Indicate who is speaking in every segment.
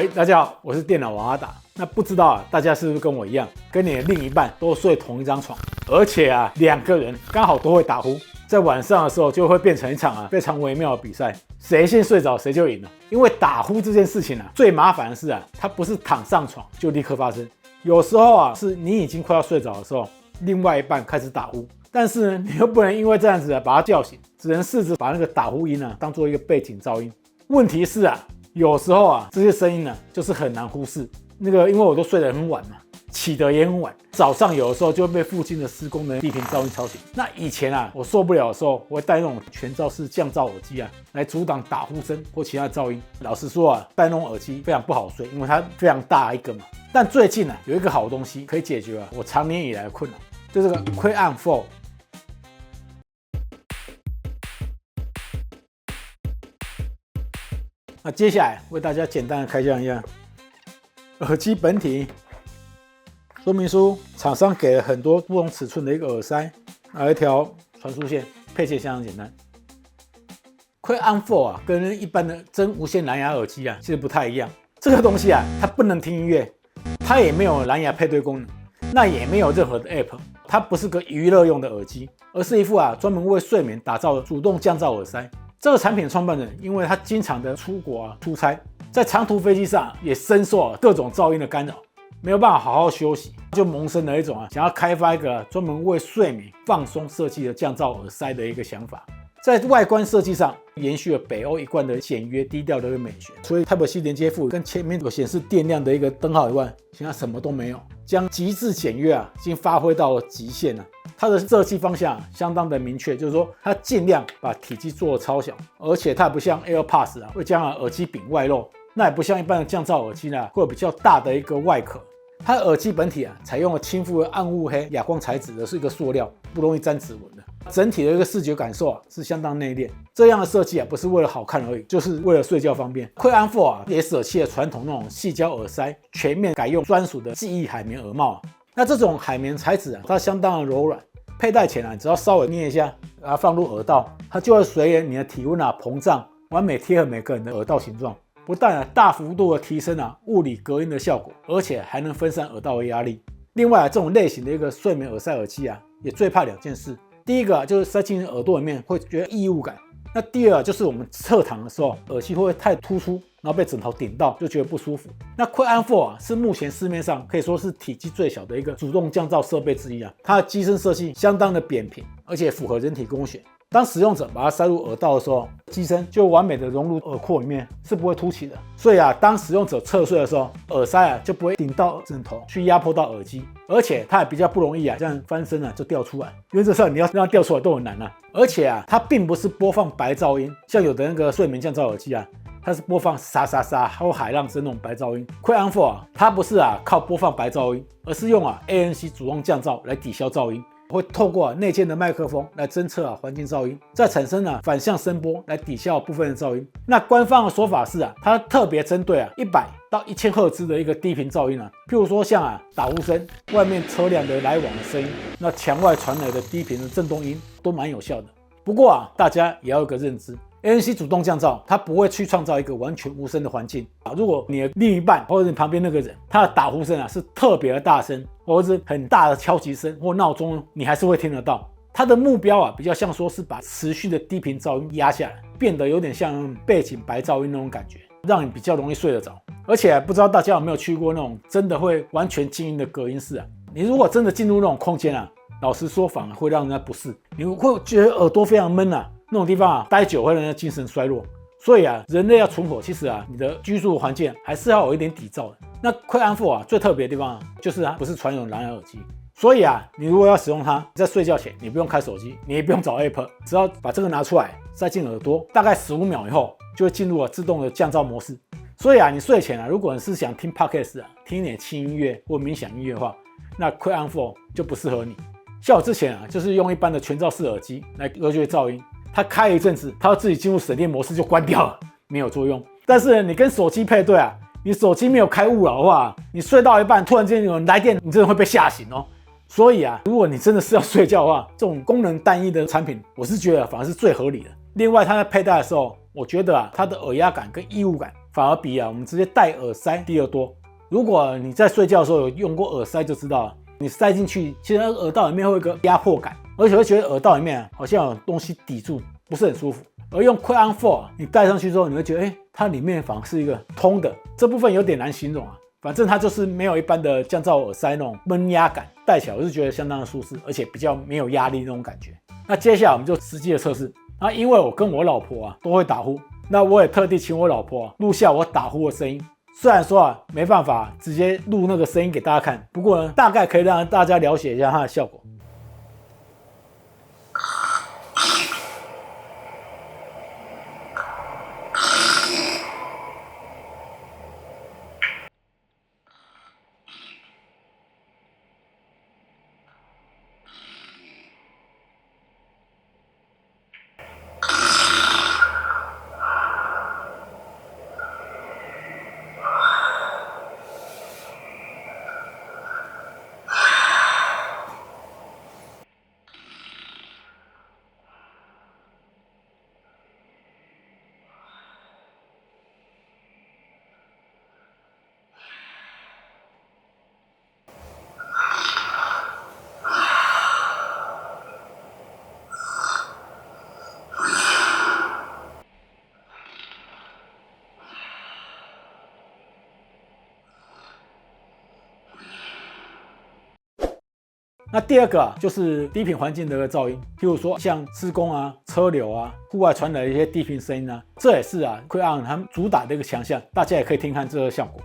Speaker 1: 大家好，我是电脑王阿达。那不知道大家是不是跟我一样，跟你的另一半都睡同一张床，而且两个人刚好都会打呼，在晚上的时候就会变成一场非常微妙的比赛，谁先睡着谁就赢了。因为打呼这件事情最麻烦的是它不是躺上床就立刻发生，有时候是你已经快要睡着的时候，另外一半开始打呼，但是呢，你又不能因为这样子把他叫醒，只能试着把那个打呼音当做一个背景噪音。问题是有时候这些声音就是很难忽视。因为我都睡得很晚嘛，起得也很晚，早上有的时候就会被附近的施工的低频噪音吵醒。那以前我受不了的时候，我会戴那种全罩式降噪耳机来阻挡打呼声或其他噪音。老实说戴那种耳机非常不好睡，因为它非常大一个嘛。但最近有一个好东西可以解决我长年以来的困扰，就这个 Quet On4。那接下来为大家简单的开箱一下耳机本体。说明书厂商给了很多不同尺寸的一个耳塞，还有一条传输线，配件相当简单。Quet On4跟一般的真无线蓝牙耳机其实不太一样。这个东西它不能听音乐，它也没有蓝牙配对功能，那也没有任何的 App， 它不是个娱乐用的耳机，而是一副专门为睡眠打造的主动降噪耳塞。这个产品的创办人，因为他经常的出国出差，在长途飞机上也深受各种噪音的干扰，没有办法好好休息，就萌生了一种想要开发一个专门为睡眠放松设计的降噪耳塞的一个想法。在外观设计上延续了北欧一贯的简约低调的一个美学，所以 Type-C 连接副跟前面有显示电量的一个灯号以外，其他什么都没有，将极致简约已经发挥到了极限了。它的设计方向相当的明确，就是说它尽量把体积做得超小，而且它也不像 AirPods 会将耳机柄外露，那也不像一般的降噪耳机会有比较大的一个外壳。它的耳机本体采用了亲肤的暗雾黑哑光材质的，是一个塑料，不容易沾指纹的。整体的一个视觉感受是相当内敛。这样的设计不是为了好看而已，就是为了睡觉方便。Quet On4也舍弃了传统那种矽胶耳塞，全面改用专属的记忆海绵耳帽。那这种海绵材质它相当的柔软，佩戴前只要稍微捏一下，把它放入耳道，它就会随着你的体温膨胀，完美贴合每个人的耳道形状。不但大幅度的提升物理隔音的效果，而且还能分散耳道的压力。另外这种类型的一个睡眠耳塞耳机也最怕两件事。第一个就是塞进耳朵里面会觉得异物感，那第二就是我们侧躺的时候耳机会太突出，然后被枕头顶到就觉得不舒服。那 Quet On4是目前市面上可以说是体积最小的一个主动降噪设备之一它的机身设计相当的扁平，而且符合人体工学。当使用者把它塞入耳道的时候，机身就完美的融入耳廓里面，是不会凸起的。所以当使用者侧睡的时候，耳塞就不会顶到枕头去压迫到耳机，而且它也比较不容易这样翻身就掉出来。原则上你要让它掉出来都很难而且它并不是播放白噪音，像有的那个睡眠降噪耳机它是播放沙沙沙或海浪声那种白噪音。Quet On4它不是靠播放白噪音，而是用ANC 主动降噪来抵消噪音。会透过内建的麦克风来侦测环境噪音，再产生反向声波来抵消部分的噪音。那官方的说法是它特别针对100到1000赫兹的一个低频噪音譬如说像打呼声、外面车辆的来往的声音，那墙外传来的低频的震动音都蛮有效的。不过大家也要有一个认知。ANC 主动降噪，它不会去创造一个完全无声的环境如果你的另一半或者你旁边那个人，他的打呼声是特别的大声，或者是很大的敲击声或闹钟，你还是会听得到。它的目标比较像说是把持续的低频噪音压下来，变得有点像背景白噪音那种感觉，让你比较容易睡得着。而且不知道大家有没有去过那种真的会完全静音的隔音室你如果真的进入那种空间老实说反而会让人家不适，你会觉得耳朵非常闷那种地方待久会让人家精神衰弱。所以人类要存活，其实你的居住环境还是要有一点底噪的。那 Quet On4最特别的地方就是它不是传统蓝牙耳机，所以你如果要使用它，在睡觉前你不用开手机，你也不用找 App， 只要把这个拿出来塞进耳朵，大概15秒以后就会进入了自动的降噪模式。所以你睡前如果你是想听 Podcast 听一点轻音乐或冥想音乐的话，那 Quet On4就不适合你。像我之前就是用一般的全罩式耳机来隔绝噪音，它开了一阵子，它自己进入省电模式就关掉了，没有作用。但是你跟手机配对你手机没有开勿扰的话，你睡到一半突然间有人来电，你真的会被吓醒所以如果你真的是要睡觉的话，这种功能单一的产品，我是觉得反而是最合理的。另外它在佩戴的时候，我觉得它的耳压感跟异物感反而比我们直接戴耳塞低得多。如果你在睡觉的时候有用过耳塞就知道了，你塞进去，其实耳道里面会有一个压迫感，而且会觉得耳道里面好像有东西抵住，不是很舒服。而用 Quick On 4你戴上去之后，你会觉得，它里面反而是一个通的，这部分有点难形容啊。反正它就是没有一般的降噪耳塞那种闷压感，戴起来我是觉得相当的舒适，而且比较没有压力那种感觉。那接下来我们就实际的测试。因为我跟我老婆都会打呼，那我也特地请我老婆录下我打呼的声音。虽然说没办法直接录那个声音给大家看，不过呢，大概可以让大家了解一下它的效果。那第二个就是低频环境的噪音，譬如说像施工车流户外传来的一些低频声音这也是Quick On他们主打的一个强项，大家也可以听看这个效果。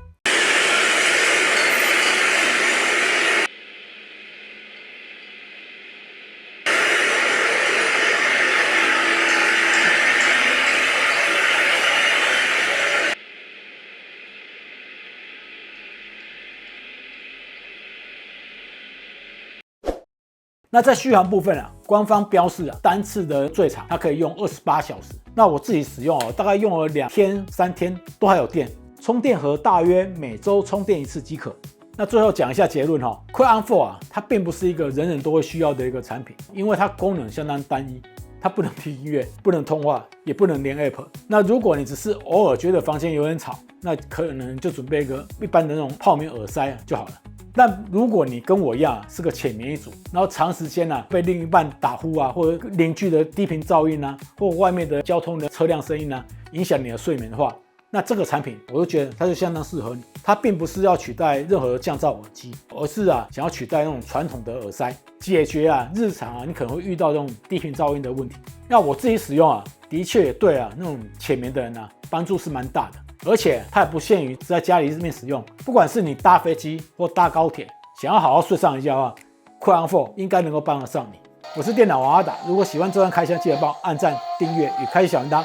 Speaker 1: 那在续航部分官方标示单次的最长它可以用28小时。那我自己使用大概用了2天3天都还有电，充电盒大约每周充电1次即可。那最后讲一下结论Quick On 4它并不是一个人人都会需要的一个产品，因为它功能相当单一，它不能听音乐，不能通话，也不能连 App。那如果你只是偶尔觉得房间有点吵，那可能就准备一个一般的那种泡棉耳塞就好了。但如果你跟我一样是个浅眠一族，然后长时间被另一半打呼或者邻居的低频噪音或外面的交通的车辆声音影响你的睡眠的话，那这个产品我就觉得它就相当适合你。它并不是要取代任何降噪耳机，而是想要取代那种传统的耳塞，解决日常你可能会遇到这种低频噪音的问题。那我自己使用的确也对那种浅眠的人帮助是蛮大的。而且它也不限于在家里面使用，不管是你搭飞机或搭高铁，想要好好睡上一觉的话，Quick On 4应该能够帮得上你。我是电脑王阿达，如果喜欢这段开箱，记得帮我按赞、订阅与开启小铃铛。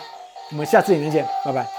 Speaker 1: 我们下次影片见，拜拜。